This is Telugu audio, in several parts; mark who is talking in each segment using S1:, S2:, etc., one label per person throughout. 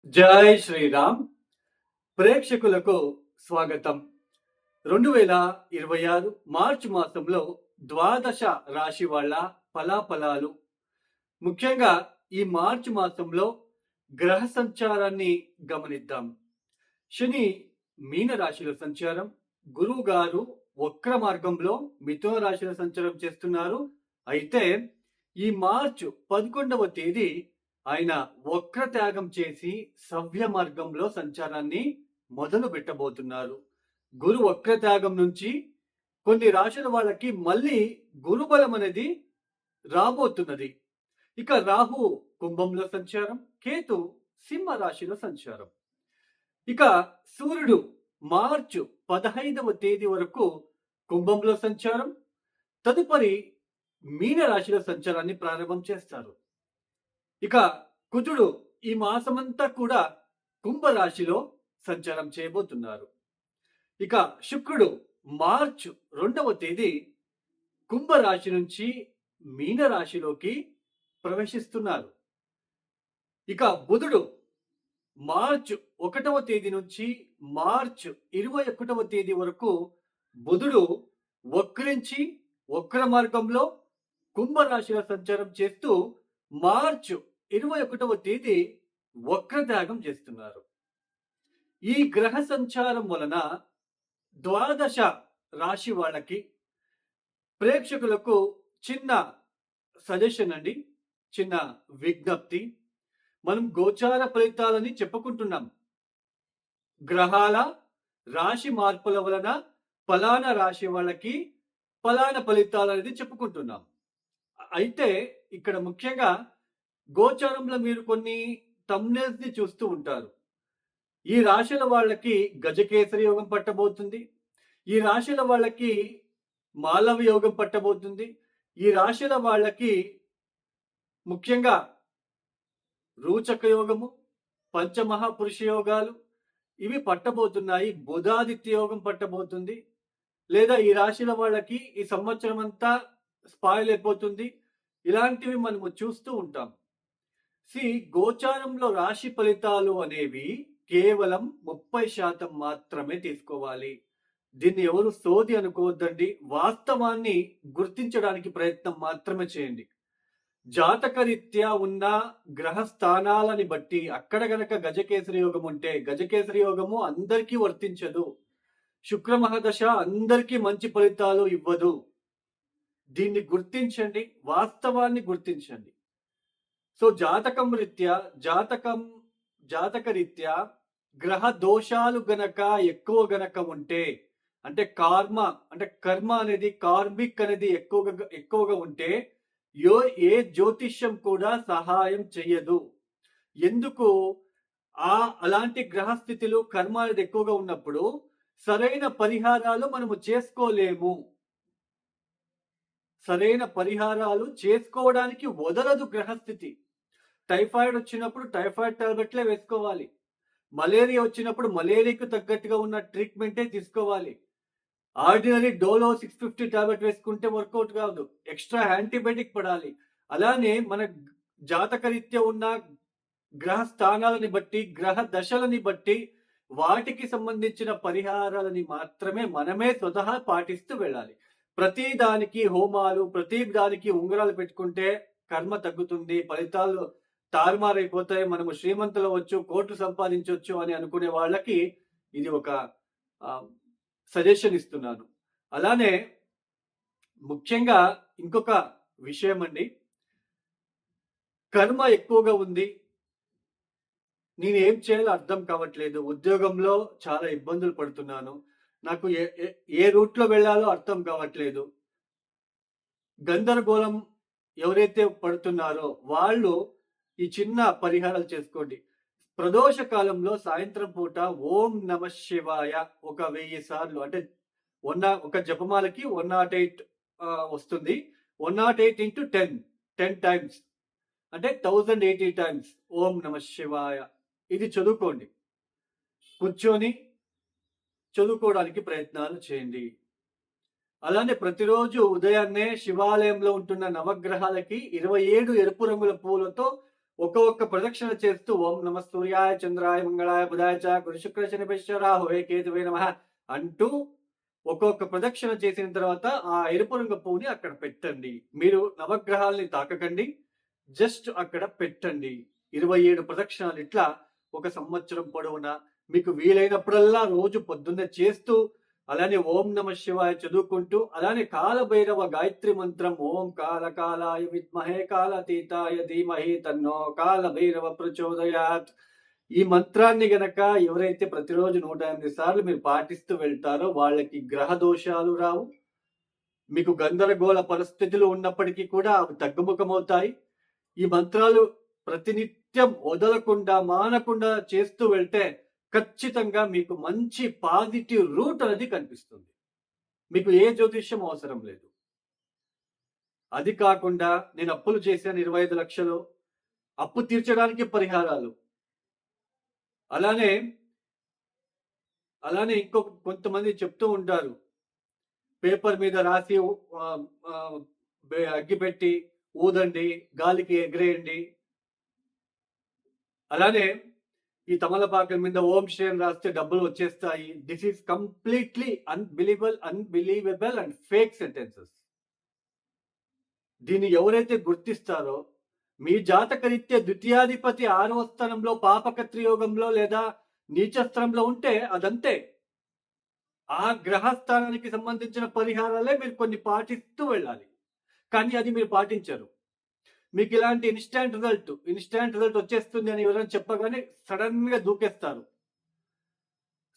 S1: జై శ్రీరామ్. ప్రేక్షకులకు స్వాగతం. 2026 మార్చి మాసంలో ద్వాదశ రాశి వాళ్ళ ఫలాఫలాలు. ముఖ్యంగా ఈ మార్చి మాసంలో గ్రహ సంచారాన్ని గమనిద్దాం. శని మీన రాశిలో సంచారం, గురువు గారు వక్ర మార్గంలో మిథున రాశిలో సంచారం చేస్తున్నారు. అయితే ఈ మార్చి 11వ తేదీ ఆయన వక్ర త్యాగం చేసి సవ్య మార్గంలో సంచారాన్ని మొదలు పెట్టబోతున్నారు. గురు వక్ర త్యాగం నుంచి కొన్ని రాశుల వాళ్ళకి మళ్ళీ గురుబలం అనేది రాబోతున్నది. ఇక రాహు కుంభంలో సంచారం, కేతు సింహ రాశిలో సంచారం. ఇక సూర్యుడు మార్చి 15వ తేదీ వరకు కుంభంలో సంచారం, తదుపరి మీన రాశిలో సంచారాన్ని ప్రారంభం చేస్తారు. ఇక కుజుడు ఈ మాసమంతా కూడా కుంభరాశిలో సంచారం చేయబోతున్నారు. ఇక శుక్రుడు మార్చి 2వ తేదీ కుంభరాశి నుంచి మీన రాశిలోకి ప్రవేశిస్తున్నారు. ఇక బుధుడు మార్చి 1వ తేదీ నుంచి మార్చి 21వ తేదీ వరకు బుధుడు వక్రించి వక్ర మార్గంలో కుంభరాశిలో సంచారం చేస్తూ మార్చి 21వ తేదీ వక్రత్యాగం చేస్తున్నారు. ఈ గ్రహ సంచారం వలన ద్వాదశ రాశి వాళ్ళకి ప్రేక్షకులకు చిన్న సజెషన్ అండి, చిన్న విజ్ఞప్తి. మనం గోచార ఫలితాలని చెప్పుకుంటున్నాం. గ్రహాల రాశి మార్పుల వలన ఫలానా రాశి వాళ్ళకి ఫలానా ఫలితాలు అనేది చెప్పుకుంటున్నాం. అయితే ఇక్కడ ముఖ్యంగా గోచారంలో మీరు కొన్ని థంబ్నెయిల్స్ ని చూస్తూ ఉంటారు. ఈ రాశుల వాళ్ళకి గజకేసరి యోగం పట్టబోతుంది, ఈ రాశుల వాళ్ళకి మాలవ యోగం పట్టబోతుంది, ఈ రాశుల వాళ్ళకి ముఖ్యంగా రూచక యోగము, పంచమహాపురుష యోగాలు ఇవి పట్టబోతున్నాయి. బుధాదిత్య యోగం పట్టబోతుంది. లేదా ఈ రాశుల వాళ్ళకి ఈ సంవత్సరం అంతా స్పాయిల్ అయిపోతుంది. ఇలాంటివి మనము చూస్తూ ఉంటాం. గోచారంలో రాశి ఫలితాలు అనేవి కేవలం 30% మాత్రమే తీసుకోవాలి. దీన్ని ఎవరు సోది అనుకోవద్దండి. వాస్తవాన్ని గుర్తించడానికి ప్రయత్నం మాత్రమే చేయండి. జాతకరీత్యా ఉన్న గ్రహ స్థానాలని బట్టి అక్కడ గనక గజకేసరి యోగం ఉంటే గజకేసరి యోగము అందరికీ వర్తించదు. శుక్ర మహాదశ అందరికీ మంచి ఫలితాలు ఇవ్వదు. దీన్ని గుర్తించండి, వాస్తవాన్ని గుర్తించండి. సో జాతక రీత్యా గ్రహ దోషాలు గనక ఎక్కువ గనక ఉంటే, అంటే కర్మ అనేది కార్మిక్ అనేది ఎక్కువగా ఉంటే ఏ జ్యోతిష్యం కూడా సహాయం చెయ్యదు. ఎందుకు? అలాంటి గ్రహస్థితులు కర్మ అనేది ఎక్కువగా ఉన్నప్పుడు సరైన పరిహారాలు మనము చేసుకోలేము. సరైన పరిహారాలు చేసుకోవడానికి వదలదు గ్రహస్థితి. టైఫాయిడ్ వచ్చినప్పుడు టైఫాయిడ్ టాబ్లెట్లే వేసుకోవాలి. మలేరియా వచ్చినప్పుడు మలేరియాకు తగ్గట్టుగా ఉన్న ట్రీట్మెంటే తీసుకోవాలి. ఆర్డినరీ డోలో 650 టాబ్లెట్ వేసుకుంటే వర్కౌట్ కాదు, ఎక్స్ట్రా యాంటీబయాటిక్ పడాలి. అలానే మన జాతకరీత్యా ఉన్న గ్రహ స్థానాలని బట్టి, గ్రహ దశలని బట్టి వాటికి సంబంధించిన పరిహారాలని మాత్రమే మనమే స్వతహా పాటిస్తూ వెళ్ళాలి. ప్రతి దానికి హోమాలు, ప్రతి దానికి ఉంగరాలు పెట్టుకుంటే కర్మ తగ్గుతుంది, ఫలితాలు తారుమారైపోతాయి, మనము శ్రీమంతులు అవ్వచ్చు, కోట్లు సంపాదించవచ్చు అని అనుకునే వాళ్ళకి ఇది ఒక సజెషన్ ఇస్తున్నాను. అలానే ముఖ్యంగా ఇంకొక విషయం అండి, కర్మ ఎక్కువగా ఉంది, నేను ఏం చేయాలో అర్థం కావట్లేదు, ఉద్యోగంలో చాలా ఇబ్బందులు పడుతున్నాను, నాకు ఏ రూట్లో వెళ్ళాలో అర్థం కావట్లేదు, గందరగోళం ఎవరైతే పడుతున్నారో వాళ్ళు ఈ చిన్న పరిహారాలు చేసుకోండి. ప్రదోష కాలంలో సాయంత్రం పూట ఓం నమ శివాయ ఒక 1000 సార్లు, అంటే ఒక జపమాలకి 108 వస్తుంది. 108 into 10 టైమ్స్ అంటే 1080 టైమ్స్ ఓం నమ శివాయ ఇది చదువుకోండి. కూర్చొని చదువుకోవడానికి ప్రయత్నాలు చేయండి. అలానే ప్రతిరోజు ఉదయాన్నే శివాలయంలో ఉంటున్న నవగ్రహాలకి 27 ఎరుపు రంగుల పూలతో ఒక్కొక్క ప్రదక్షిణ చేస్తూ ఓం నమ సూర్యాయ చంద్రాయ మంగళాయ బుధాయ చ గురు శుక్ర శనిశ్చర రాహువే కేతువే నమః అంటూ ఒక్కొక్క ప్రదక్షిణ చేసిన తర్వాత ఆ ఎరుపు రంగు పువ్వుని అక్కడ పెట్టండి. మీరు నవగ్రహాలని తాకకండి, జస్ట్ అక్కడ పెట్టండి. 27 ప్రదక్షిణాలు ఇట్లా ఒక సంవత్సరం పొడవునా మీకు వీలైనప్పుడల్లా రోజు పొద్దున్నే చేస్తూ, అలానే ఓం నమ శివాయ చదువుకుంటూ, అలానే కాలభైరవ గాయత్రి మంత్రం ఓం కాలకాలాయ విద్మహే కాలాతీతాయ ధీమహి తన్నో కాలభైరవ ప్రచోదయాత్. ఈ మంత్రాన్ని గనక ఎవరైతే ప్రతిరోజు 108 సార్లు మీరు పాటిస్తూ వెళ్తారో వాళ్ళకి గ్రహ దోషాలు రావు. మీకు గందరగోళ పరిస్థితులు ఉన్నప్పటికీ కూడా అవి తగ్గుముఖమవుతాయి. ఈ మంత్రాలు ప్రతినిత్యం వదలకుండా మానకుండా చేస్తూ వెళ్తే ఖచ్చితంగా మీకు మంచి పాజిటివ్ రూట్ అనేది కనిపిస్తుంది. మీకు ఏ జ్యోతిష్యం అవసరం లేదు. అది కాకుండా నేను అప్పులు చేశాను 25 లక్షలు, అప్పు తీర్చడానికి పరిహారాలు, అలానే కొంతమంది చెప్తూ ఉంటారు, పేపర్ మీద రాసి అగ్గిపెట్టి ఊదండి, గాలికి ఎగిరేయండి. అలానే ఈ తమలపాకుల మీద ఓం శ్రీ అని రాస్తే డబ్బులు వచ్చేస్తాయి. This is completely unbelievable and fake sentences. దీన్ని ఎవరైతే గుర్తిస్తారో, మీ జాతకరీత్యా ద్వితీయాధిపతి 6వ స్థానంలో పాపకత్రియోగంలో లేదా నీచస్థానంలో ఉంటే అదంతే. ఆ గ్రహస్థానానికి సంబంధించిన పరిహారాలే మీరు కొన్ని పాటిస్తూ వెళ్ళాలి. కానీ అది మీరు పాటించరు. మీకు ఇలాంటి ఇన్స్టాంట్ రిజల్ట్ వచ్చేస్తుంది అని ఎవరైనా చెప్పగానే సడన్ గా దూకేస్తారు.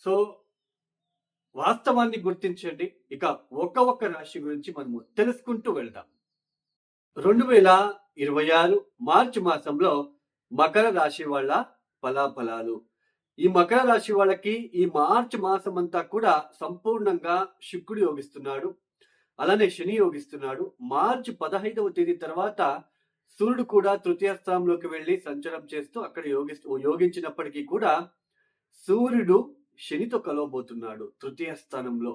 S1: సో వాస్తవాన్ని గుర్తించండి. ఇక ఒక్క రాశి గురించి మనము తెలుసుకుంటూ వెళ్దాం. 2026 మార్చి మాసంలో మకర రాశి వాళ్ళ ఫలాఫలాలు. ఈ మకర రాశి వాళ్ళకి ఈ మార్చి మాసం అంతా కూడా సంపూర్ణంగా శుక్రుడు యోగిస్తున్నాడు, అలానే శని యోగిస్తున్నాడు. మార్చి 15వ తేదీ తర్వాత సూర్యుడు కూడా తృతీయ స్థానంలోకి వెళ్లి సంచారం చేస్తూ అక్కడ యోగించినప్పటికీ కూడా సూర్యుడు శనితో కలవబోతున్నాడు తృతీయ స్థానంలో.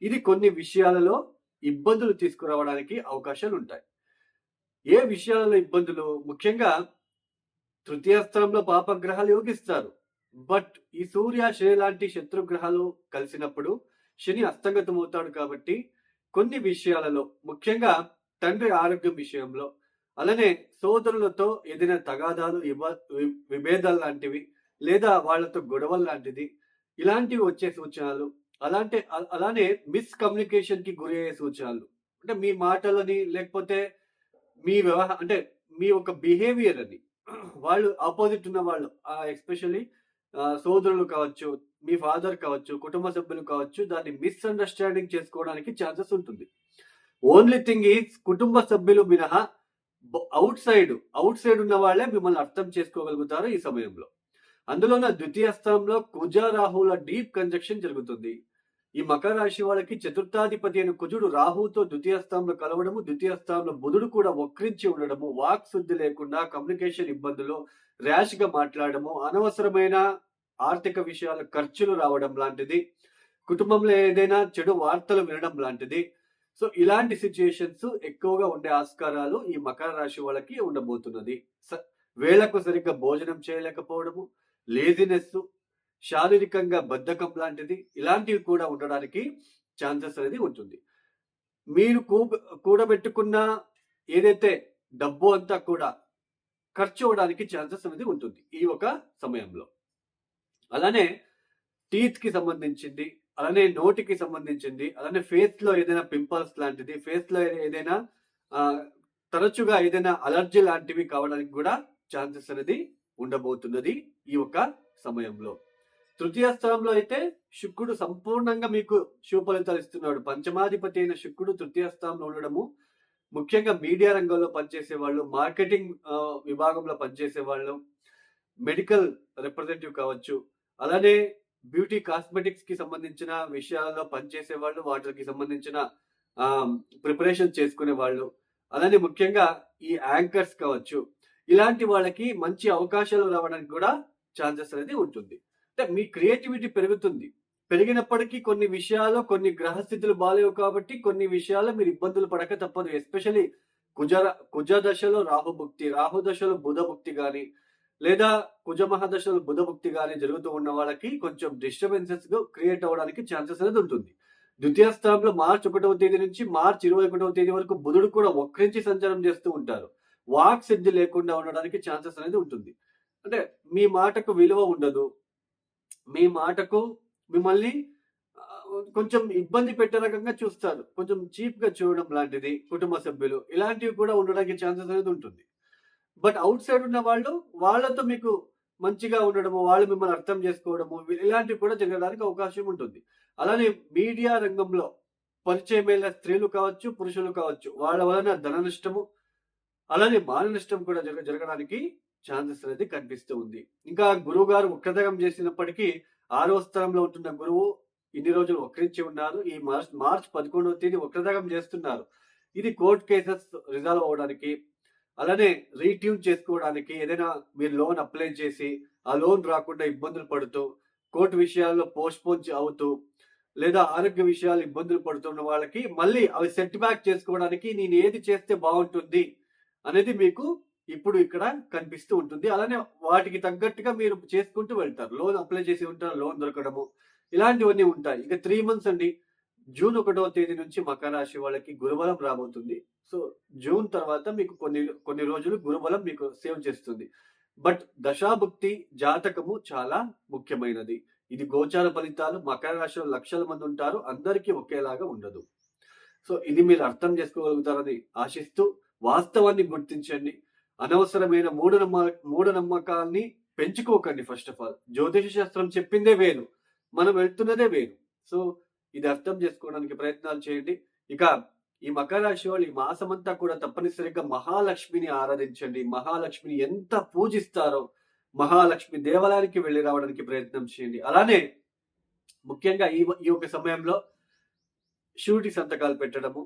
S1: ఇది కొన్ని విషయాలలో ఇబ్బందులు తీసుకురావడానికి అవకాశాలు ఉంటాయి. ఏ విషయాలలో ఇబ్బందులు? ముఖ్యంగా తృతీయ స్థానంలో పాపగ్రహాలు యోగిస్తారు. బట్ ఈ సూర్య శని లాంటి శత్రుగ్రహాలు కలిసినప్పుడు శని అస్తంగతం అవుతాడు. కాబట్టి కొన్ని విషయాలలో, ముఖ్యంగా తండ్రి ఆరోగ్యం విషయంలో, అలానే సోదరులతో ఏదైనా తగాదాలు, విభేదాలు లాంటివి, లేదా వాళ్ళతో గొడవలు లాంటిది, ఇలాంటివి వచ్చే సూచనలు, అలానే మిస్కమ్యూనికేషన్ కి గురి అయ్యే సూచనలు. అంటే మీ మాటలని, లేకపోతే మీ అంటే మీ యొక్క బిహేవియర్ అని, వాళ్ళు ఆపోజిట్ ఉన్న వాళ్ళు, ఎస్పెషల్లీ సోదరులు కావచ్చు, మీ ఫాదర్ కావచ్చు, కుటుంబ సభ్యులు కావచ్చు, దాన్ని మిస్అండర్స్టాండింగ్ చేసుకోవడానికి ఛాన్సెస్ ఉంటుంది. ఓన్లీ థింగ్ ఈజ్ కుటుంబ సభ్యులు మినహా అవుట్ సైడ్ ఉన్న వాళ్ళే మిమ్మల్ని అర్థం చేసుకోగలుగుతారు ఈ సమయంలో. అందులోన ద్వితీయ స్థానంలో కుజ రాహుల డీప్ కంజక్షన్ జరుగుతుంది. ఈ మకర రాశి వాళ్ళకి చతుర్థాధిపతి అయిన కుజుడు రాహుతో ద్వితీయ స్థానంలో కలవడము, ద్వితీయ స్థానంలో బుధుడు కూడా వక్రించి ఉండడము, వాక్ శుద్ధి లేకుండా, కమ్యూనికేషన్ ఇబ్బందులు, ర్యాష్ గా మాట్లాడము, అనవసరమైన ఆర్థిక విషయాల ఖర్చులు రావడం లాంటిది, కుటుంబంలో ఏదైనా చెడు వార్తలు వినడం లాంటిది. సో ఇలాంటి సిచ్యుయేషన్స్ ఎక్కువగా ఉండే ఆస్కారాలు ఈ మకర రాశి వాళ్ళకి ఉండబోతున్నది. వేళకు సరిగ్గా భోజనం చేయలేకపోవడము, లేజినెస్, శారీరకంగా బద్ధకం లాంటిది, ఇలాంటివి కూడా ఉండడానికి ఛాన్సెస్ అనేది ఉంటుంది. మీరు కూడబెట్టుకున్న ఏదైతే డబ్బు అంతా కూడా ఖర్చు అవడానికి ఛాన్సెస్ అనేది ఉంటుంది ఈ ఒక సమయంలో. అలానే టీత్ కి సంబంధించింది, అలానే నోటికి సంబంధించింది, అలానే ఫేస్ లో ఏదైనా పింపుల్స్ లాంటిది, ఫేస్ లో ఏదైనా తరచుగా ఏదైనా అలర్జీ లాంటివి కావడానికి కూడా ఛాన్సెస్ అనేది ఉండబోతున్నది ఈ ఒక సమయంలో. తృతీయ స్థానంలో అయితే శుక్రుడు సంపూర్ణంగా మీకు శుభ ఫలితాలు ఇస్తున్నాడు. పంచమాధిపతి అయిన శుక్రుడు తృతీయ స్థానంలో ఉండడము, ముఖ్యంగా మీడియా రంగంలో పనిచేసే వాళ్ళు, మార్కెటింగ్ విభాగంలో పనిచేసే వాళ్ళు, మెడికల్ రిప్రజెంటేటివ్ కావచ్చు, అలానే బ్యూటీ కాస్మెటిక్స్ కి సంబంధించిన విషయాలలో పనిచేసే వాళ్ళు, వాటికి సంబంధించిన ప్రిపరేషన్ చేసుకునే వాళ్ళు, అలానే ముఖ్యంగా ఈ యాంకర్స్ కావచ్చు, ఇలాంటి వాళ్ళకి మంచి అవకాశాలు రావడానికి కూడా ఛాన్సెస్ అనేది ఉంటుంది. అంటే మీ క్రియేటివిటీ పెరిగినప్పటికీ కొన్ని విషయాలు, కొన్ని గ్రహస్థితులు బాలేవు కాబట్టి కొన్ని విషయాల్లో మీరు ఇబ్బందులు పడక తప్పదు. ఎస్పెషల్లీ కుజ దశలో రాహు దశలో బుధభుక్తి గాని, లేదా కుజ మహాదశలో బుధభుక్తి గాని జరుగుతూ ఉన్న వాళ్ళకి కొంచెం డిస్టర్బెన్సెస్ క్రియేట్ అవ్వడానికి ఛాన్సెస్ అనేది ఉంటుంది. ద్వితీయ స్థానంలో మార్చి 1వ తేదీ నుంచి మార్చి 21వ తేదీ వరకు బుధుడు కూడా వక్రించి సంచారం చేస్తూ ఉంటారు. వాక్ సిద్ధి లేకుండా ఉండడానికి ఛాన్సెస్ అనేది ఉంటుంది. అంటే మీ మాటకు విలువ ఉండదు. మీ మాటకు మిమ్మల్ని కొంచెం ఇబ్బంది పెట్టే రకంగా చూస్తారు. కొంచెం చీప్‌గా చూడడం లాంటిది కుటుంబ సభ్యులు. ఇలాంటివి కూడా ఉండడానికి ఛాన్సెస్ అనేది ఉంటుంది. బట్ ఔట్ సైడ్ ఉన్న వాళ్ళు, వాళ్ళతో మీకు మంచిగా ఉండడము, వాళ్ళు మిమ్మల్ని అర్థం చేసుకోవడము, ఇలాంటివి కూడా జరగడానికి అవకాశం ఉంటుంది. అలానే మీడియా రంగంలో పరిచయమైన స్త్రీలు కావచ్చు, పురుషులు కావచ్చు, వాళ్ళ వలన ధన నష్టము, అలానే మాన నష్టం కూడా జరగడానికి ఛాన్సెస్ అనేది కనిపిస్తూ ఉంది. ఇంకా గురువుగారు వక్రతగం చేసినప్పటికీ 6వ స్థానంలో ఉంటున్న గురువు ఇన్ని రోజులు వక్రించి ఉన్నారు. ఈ మార్చ్ 11వ తేదీ వక్రతగం చేస్తున్నారు. ఇది కోర్ట్ కేసెస్ రిజాల్వ్ అవ్వడానికి, అలానే రీట్యూన్ చేసుకోవడానికి, ఏదైనా మీరు లోన్ అప్లై చేసి ఆ లోన్ రాకుండా ఇబ్బందులు పడుతూ, కోర్టు విషయాల్లో పోస్ట్‌పోన్ అవుతూ, లేదా ఆరోగ్య విషయాలు ఇబ్బందులు పడుతున్న వాళ్ళకి మళ్ళీ అవి సెట్ బ్యాక్ చేసుకోవడానికి నేను ఏది చేస్తే బాగుంటుంది అనేది మీకు ఇప్పుడు ఇక్కడ కనిపిస్తూ ఉంటుంది. అలానే వాటికి తగ్గట్టుగా మీరు చేసుకుంటూ వెళ్తారు. లోన్ అప్లై చేసి ఉంటారు, లోన్ దొరకడము, ఇలాంటివన్నీ ఉంటాయి. ఇక 3 మంత్స్ అండి. జూన్ 1వ తేదీ నుంచి మకర రాశి వాళ్ళకి గురుబలం రాబోతుంది. సో జూన్ తర్వాత మీకు కొన్ని రోజులు గురుబలం మీకు సేవ్ చేస్తుంది. బట్ దశాభుక్తి జాతకము చాలా ముఖ్యమైనది. ఇది గోచార ఫలితాలు. మకర రాశిలో లక్షల మంది ఉంటారు. అందరికీ ఒకేలాగా ఉండదు. సో ఇది మీరు అర్థం చేసుకోగలుగుతారని ఆశిస్తూ, వాస్తవాన్ని గుర్తించండి. అనవసరమైన మూఢనమ్మకాల్ని పెంచుకోకండి. ఫస్ట్ ఆఫ్ ఆల్ జ్యోతిష శాస్త్రం చెప్పిందే వేరు, మనం వెళ్తున్నదే వేరు. సో ఇది అర్థం చేసుకోవడానికి ప్రయత్నాలు చేయండి. ఇక ఈ మకర రాశి వాళ్ళు ఈ మాసమంతా కూడా తప్పనిసరిగా మహాలక్ష్మిని ఆరాధించండి. మహాలక్ష్మిని ఎంత పూజిస్తారో మహాలక్ష్మి దేవాలయానికి వెళ్ళి రావడానికి ప్రయత్నం చేయండి. అలానే ముఖ్యంగా ఈ యొక్క సమయంలో షూరిటీ సంతకాలు పెట్టడము,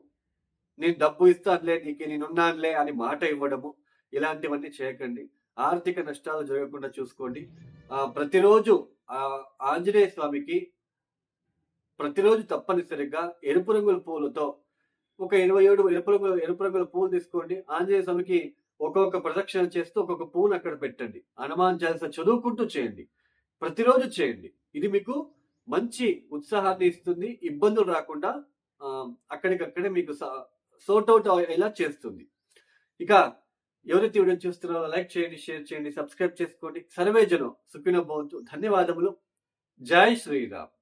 S1: నేను డబ్బు ఇస్తానులే, నీకు నేనున్నానులే అని మాట ఇవ్వడము, ఇలాంటివన్నీ చేయకండి. ఆర్థిక నష్టాలు జరగకుండా చూసుకోండి. ప్రతిరోజు ఆంజనేయ స్వామికి ప్రతిరోజు తప్పనిసరిగా ఎరుపు రంగుల పూలతో ఒక 27 ఎరుపు రంగుల పూలు తీసుకోండి. ఆంజనేయ స్వామికి ఒక్కొక్క ప్రదక్షిణ చేస్తూ ఒక్కొక్క పూలు అక్కడ పెట్టండి. హనుమాన్ చాలీసా చదువుకుంటూ చేయండి. ప్రతిరోజు చేయండి. ఇది మీకు మంచి ఉత్సాహాన్ని ఇస్తుంది. ఇబ్బందులు రాకుండా అక్కడికక్కడే మీకు సార్ట్ అవుట్ అయ్యేలా చేస్తుంది. ఇక ఎవరైతే వీడియో చూస్తున్నారో లైక్ చేయండి, షేర్ చేయండి, సబ్స్క్రైబ్ చేసుకోండి. సర్వే జనం సుఖినో భవంతు. ధన్యవాదములు. జై శ్రీరామ్.